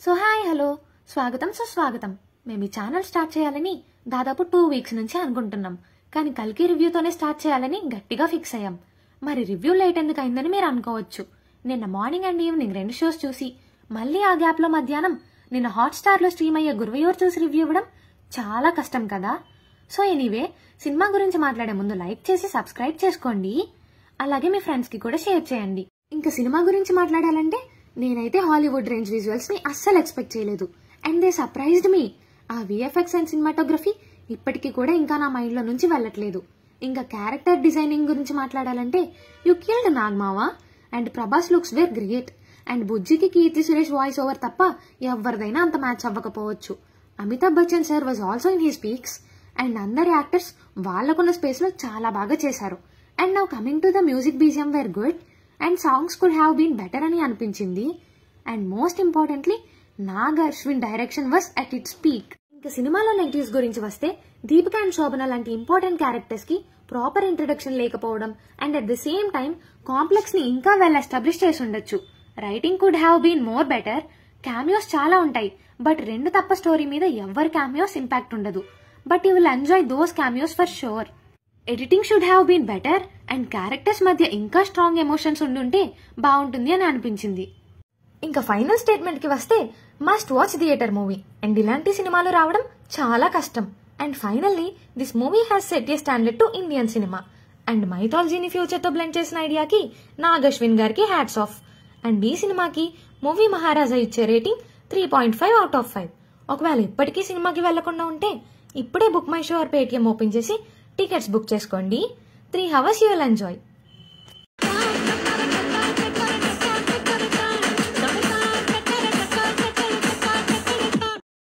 So hi hello స్వాగతం సుస్వాగతం. మేము ఈ ఛానల్ స్టార్ట్ చేయాలని దాదాపు 2 వీక్స్ నుంచి అనుకుంటున్నాం. కానీ కల్కి రివ్యూతోనే స్టార్ట్ చేయాలని గట్టిగా ఫిక్స్ అయ్యాం. మరి రివ్యూ లేట్ ఎందుకు అయిందని మీరు అనుకోవచ్చు. నిన్న మార్నింగ్ అండ్ ఈవినింగ్ 2 షోస్ చూసి మళ్ళీ ఆ గ్యాప్ లో మధ్యాహ్నం నిన్న హాట్స్టార్ లో స్ట్రీమ్ అయ్యే గురువయ్యూర్ చూసి రివ్యూ ఇవ్వడం చాలా కష్టం కదా. సో ఎనీవే, సినిమా గురించి మాట్లాడే ముందు లైక్ చేసి సబ్స్క్రైబ్ చేసుకోండి. అలాగే మీ ఫ్రెండ్స్ కి కూడా షేర్ చేయండి. ఇంకా సినిమా గురించి మాట్లాడాలంటే నేనైతే హాలీవుడ్ రేంజ్ విజువల్స్ ని అస్సలు ఎక్స్పెక్ట్ చేయలేదు. అండ్ దే సర్ప్రైజ్డ్ మీ. ఆ విఎఫ్ఎక్స్ అండ్ సినిమాటోగ్రఫీ ఇప్పటికీ కూడా ఇంకా నా మైండ్ లో నుంచి వెళ్ళట్లేదు. ఇంకా క్యారెక్టర్ డిజైనింగ్ గురించి మాట్లాడాలంటే యు కిల్డ్ నాగ్మావా and Prabhas looks were great. And బుజ్జికి కీర్తి సురేష్ వాయిస్ ఓవర్ తప్ప ఎవరిదైనా అంత మ్యాచ్ అవ్వకపోవచ్చు. Amitabh Bachchan sir was also in his peaks. And అందరి యాక్టర్స్ వాళ్లకున్న స్పేస్ లో చాలా బాగా చేశారు. And now coming to the music BGM were good and songs could have been better అని అనిపించింది. And most importantly Nag Ashwin direction was at its peak. ఇంకా సినిమాలో నెగటివ్స్ గురించి వస్తే దీపిక అండ్ శోభన లాంటి ఇంపార్టెంట్ క్యారెక్టర్స్ కి ప్రాపర్ ఇంట్రొడక్షన్ లేకపోవడం and at the same time complex ని ఇంకా వెల్ ఎస్టాబ్లిష్ చేసి ఉండొచ్చు. Writing could have been more better. Cameos చాలా ఉంటాయి, బట్ 2 తప్ప స్టోరీ మీద ఎవరి క్యామియోస్ ఇంపాక్ట్ ఉండదు. But you will enjoy those cameos for sure. Editing should have been better and characters మధ్య ఇంకా స్ట్రాంగ్ ఎమోషన్స్ ఉండుంటే బాగుంటుంది అని అనిపించింది. ఇంకా ఫైనల్ స్టేట్మెంట్ కి వస్తే must watch theatre movie. And ఇలాంటి సినిమాలు రావడం చాలా కష్టం. And finally this movie has set a standard to Indian cinema. And మైథాలజీని ఫ్యూచర్ తో బ్లెండ్ చేసిన ఐడియాకి నాగ్ అశ్విన్ గారికి హ్యాట్స్ ఆఫ్. అండ్ ఈ సినిమాకి మూవీ మహారాజా ఇచ్చే రేటింగ్ 3.5 out of 5. ఒకవేళ ఇప్పటికీ సినిమాకి వెళ్లకుండా ఉంటే ఇప్పుడే book my show are Paytm open చేసి టికెట్స్ బుక్ చేసుకోండి. 3 hours you will enjoy.